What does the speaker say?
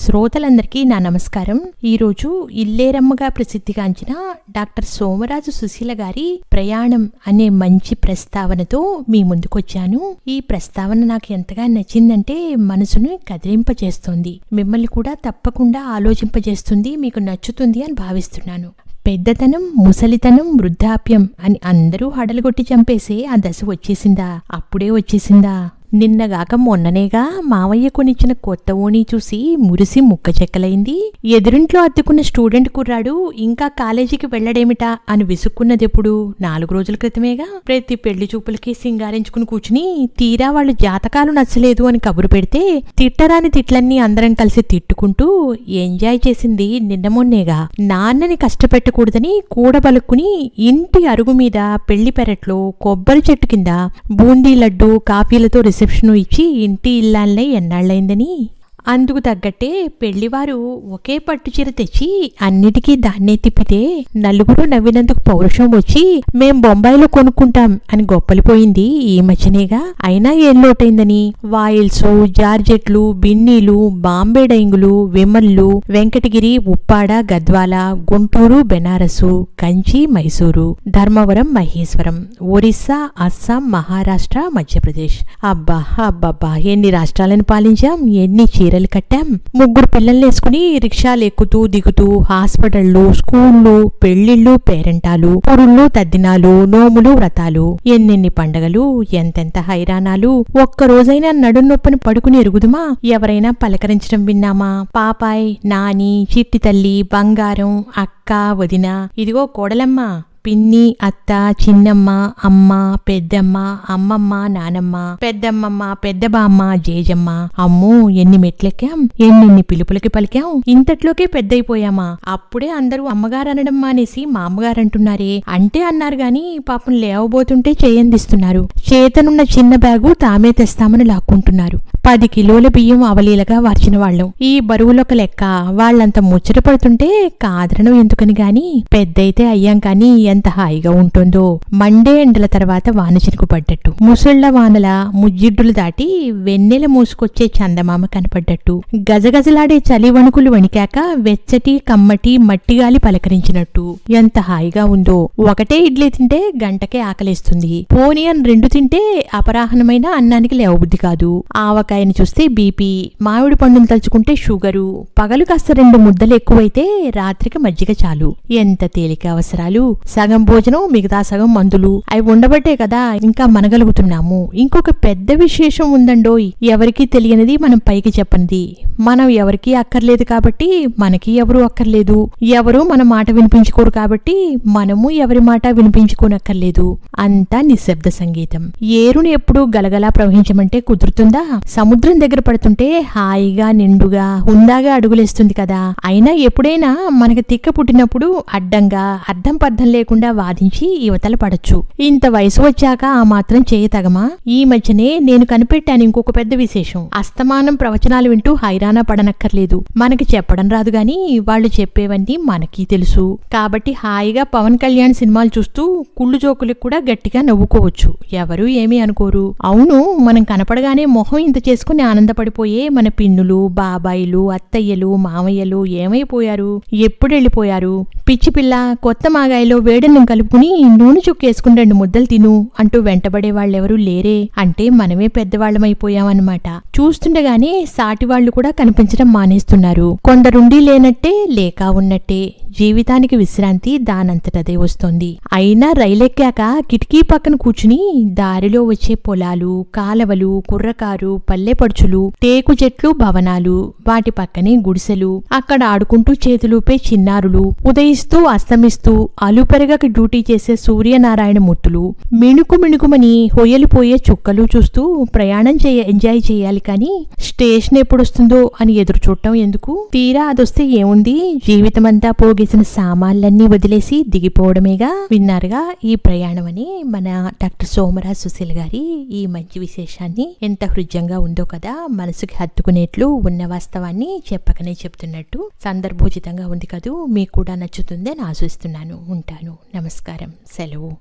శ్రోతలందరికీ నా నమస్కారం. ఈరోజు ఇల్లేరమ్మగా ప్రసిద్ధిగాంచిన డాక్టర్ సోమరాజు సుశీల గారి ప్రయాణం అనే మంచి ప్రస్తావనతో మీ ముందుకొచ్చాను. ఈ ప్రస్తావన నాకు ఎంతగా నచ్చిందంటే మనసును కదిలింపజేస్తోంది, మిమ్మల్ని కూడా తప్పకుండా ఆలోచింపజేస్తుంది, మీకు నచ్చుతుంది అని భావిస్తున్నాను. పెద్దతనం, ముసలితనం, వృద్ధాప్యం అని అందరూ హడలుగొట్టి చంపేసే ఆ దశ వచ్చేసిందా? అప్పుడే వచ్చేసిందా? నిన్నగాక మొన్ననేగా మావయ్య కొనిచ్చిన కొత్త ఓణీ చూసి మురిసి ముక్క చెక్కలైంది. ఎదురింట్లో అద్దుకున్న స్టూడెంట్ కుర్రాడు ఇంకా కాలేజీకి వెళ్లడేమిటా అని విసుక్కున్నదెప్పుడు? 4 రోజుల క్రితమేగా. ప్రతి పెళ్లి చూపులకి సింగారించుకుని కూర్చుని తీరా వాళ్ళు జాతకాలు నచ్చలేదు అని కబురు పెడితే తిట్టరాని తిట్లన్నీ అందరం కలిసి తిట్టుకుంటూ ఎంజాయ్ చేసింది నిన్న మొన్నేగా. నాన్నని కష్టపెట్టకూడదని కూడబలుక్కుని ఇంటి అరుగు మీద పెళ్లి పెరట్లో కొబ్బరి చెట్టు కింద బూందీ లడ్డు కాఫీలతో రిసెప్షన్ ఇచ్చి ఇంటి ఇల్లాలనే ఎన్నాళ్ళైందని. అందుకు తగ్గట్టే పెళ్లివారు ఒకే పట్టుచీర తెచ్చి అన్నిటికీ దాన్నే తిప్పితే నలుగురు నవ్వినందుకు పౌరుషం వచ్చి మేం బొంబాయిలో కొనుక్కుంటాం అని గొప్పలిపోయింది ఈ మధ్యనేగా. అయినా ఏం లోటైందని వాయిల్స్, జార్జెట్లు, బిన్నీలు, బాంబే డైంగులు, విమల్లు, వెంకటగిరి, ఉప్పాడ, గద్వాల, గుంటూరు, బెనారసు, కంచి, మైసూరు, ధర్మవరం, మహేశ్వరం, ఒరిస్సా, అస్సాం, మహారాష్ట్ర, మధ్యప్రదేశ్. అబ్బా అబ్బబ్బా, ఎన్ని రాష్ట్రాలను పాలించాం, ఎన్ని చీరలు కట్టాం. 3 పిల్లల్నేసుకుని రిక్షాలు ఎక్కుతూ దిగుతూ హాస్పిటళ్లు, స్కూళ్లు, పెళ్లిళ్లు, పేరెంటాలు, పురుళ్ళు, తద్దినాలు, నోములు, వ్రతాలు, ఎన్నెన్ని పండగలు, ఎంతెంత హైరానాలు. ఒక్కరోజైనా నడున్నొప్పని పడుకుని ఎరుగుదుమా? ఎవరైనా పలకరించడం విన్నామా? పాపాయ్, నాని, చిట్టి తల్లి, బంగారం, అక్క, వదిన, ఇదిగో కోడలమ్మ, పిన్ని, అత్త, చిన్నమ్మ, అమ్మ, పెద్దమ్మ, అమ్మమ్మ, నానమ్మ, పెద్దమ్మమ్మ, పెద్ద బామ్మ, జేజమ్మ. అమ్మో, ఎన్ని మెట్లెక్కాం, ఎన్నెన్ని పిలుపులకి పలికాం. ఇంతట్లోకే పెద్దయిపోయామా? అప్పుడే అందరూ అమ్మగారు అనడం మానేసి మా అమ్మగారు అంటున్నారే. అంటే అన్నారు గాని పాపం లేవబోతుంటే చేయందిస్తున్నారు. చేతనున్న చిన్న బ్యాగు తామే తెస్తామని లాక్కుంటున్నారు. 10 కిలోల బియ్యం అవలీలగా వార్చిన వాళ్ళం. ఈ బరువులొక లెక్క. వాళ్ళంత ముచ్చట పడుతుంటే కాదరణం ఎందుకని గాని పెద్దయితే అయ్యాం కాని ఎంత హాయిగా ఉంటుందో. మండే ఎండల తర్వాత వాన చినుకు పడ్డట్టు, ముసళ్ల వానల ముజ్జిడ్డులు దాటి వెన్నెల మూసుకొచ్చే చందమామ కనపడ్డట్టు, గజగజలాడే చలి వణుకులు వణికాక వెచ్చటి కమ్మటి మట్టిగాలి పలకరించినట్టు ఎంత హాయిగా ఉందో. ఒకటే ఇడ్లీ తింటే గంటకే ఆకలేస్తుంది. పోనీ అని 2 తింటే అపరాహ్నమైన అన్నానికి లేవబుద్ధి కాదు. ఆవకాయని చూస్తే బీపీ, మామిడి పండును తలుచుకుంటే షుగరు. పగలు కాస్త 2 ముద్దలు ఎక్కువైతే రాత్రికి మజ్జిగ చాలు. ఎంత తేలిక అవసరాలు. సగం భోజనం, మిగతా సగం మందులు. అవి ఉండబట్టే కదా ఇంకా మనగలుగుతున్నాము. ఇంకొక పెద్ద విశేషం ఉందండోయ్, ఎవరికీ తెలియనిది, మనం పైకి చెప్పనిది. మనం ఎవరికీ అక్కర్లేదు కాబట్టి మనకి ఎవరు అక్కర్లేదు. ఎవరు మన మాట వినిపించుకోరు కాబట్టి మనము ఎవరి మాట వినిపించుకోనక్కర్లేదు. అంతా నిశ్శబ్ద సంగీతం. ఏరుని ఎప్పుడు గలగలా ప్రవహించమంటే కుదురుతుందా? సముద్రం దగ్గర పడుతుంటే హాయిగా నిండుగా హుందాగా అడుగులేస్తుంది కదా. అయినా ఎప్పుడైనా మనకి తిక్క పుట్టినప్పుడు అడ్డంగా అర్థం పర్థం లేకుండా వాదించి యువతల పడచ్చు. ఇంత వయసు వచ్చాక ఆ మాత్రం చేయతగమా? ఈ మధ్యనే నేను కనిపెట్టాను ఇంకొక పెద్ద విశేషం. అస్తమానం ప్రవచనాలు వింటూ హైరానా పడనక్కర్లేదు. మనకి చెప్పడం రాదు గాని వాళ్ళు చెప్పేవన్నీ మనకి తెలుసు కాబట్టి హాయిగా పవన్ కళ్యాణ్ సినిమాలు చూస్తూ కుళ్ళు జోకులకు కూడా గట్టిగా నవ్వుకోవచ్చు. ఎవరూ ఏమీ అనుకోరు. అవును, మనం కనపడగానే మొహం ఇంత చేసుకుని ఆనందపడిపోయే మన పిన్నులు, బాబాయిలు, అత్తయ్యలు, మామయ్యలు ఏమైపోయారు? ఎప్పుడు వెళ్ళిపోయారు? పిచ్చి పిల్ల, కొత్త మాగాయలో వేడన్నం కలుపుకుని నూనె చుక్కేసుకుని 2 ముద్దలు తిను అంటూ వెంటబడే వాళ్ళెవరూ లేరే. అంటే మనమే పెద్దవాళ్లమైపోయామన్నమాట. చూస్తుండగానే సాటివాళ్లు కూడా కనిపించడం మానేస్తున్నారు. కొందరుండి లేనట్టే, లేక ఉన్నట్టే. జీవితానికి విశ్రాంతి దానంతటదే వస్తోంది. అయినా రైలెక్కాక కిటికీ పక్కన కూర్చుని దారిలో వచ్చే పొలాలు, కాలవలు, కుర్రకారు, పల్లెపడుచులు, టేకు చెట్లు, భవనాలు, వాటి పక్కనే గుడిసెలు, అక్కడ ఆడుకుంటూ చేతులూపే చిన్నారులు, ఉదయిస్తూ అస్తమిస్తూ అలుపెరగక డ్యూటీ చేసే సూర్యనారాయణ మూర్తులు, మిణుకు మిణుకుమని హొయ్యలిపోయే చుక్కలు చూస్తూ ప్రయాణం ఎంజాయ్ చేయాలి కానీ స్టేషన్ ఎప్పుడొస్తుందో అని ఎదురు చూడటం ఎందుకు? తీరా అదొస్తే ఏముంది? జీవితమంతా పోగేసిన సామాన్లన్నీ వదిలేసి దిగిపోవడమేగా. విన్నారుగా ఈ ప్రయాణం అని మన డాక్టర్ సోమరాజు సుశీల గారి ఈ మంచి విశేషాన్ని. ఎంత హృద్యంగా ఉందో కదా, మనసుకి హత్తుకునేట్లు ఉన్న వాస్తవాన్ని చెప్పకనే చెప్తున్నట్టు సందర్భోచితంగా ఉంది కదూ. మీకు కూడా నచ్చుతుందని ఆశిస్తున్నాను. ఉంటాను. నమస్కారం. సెలవు.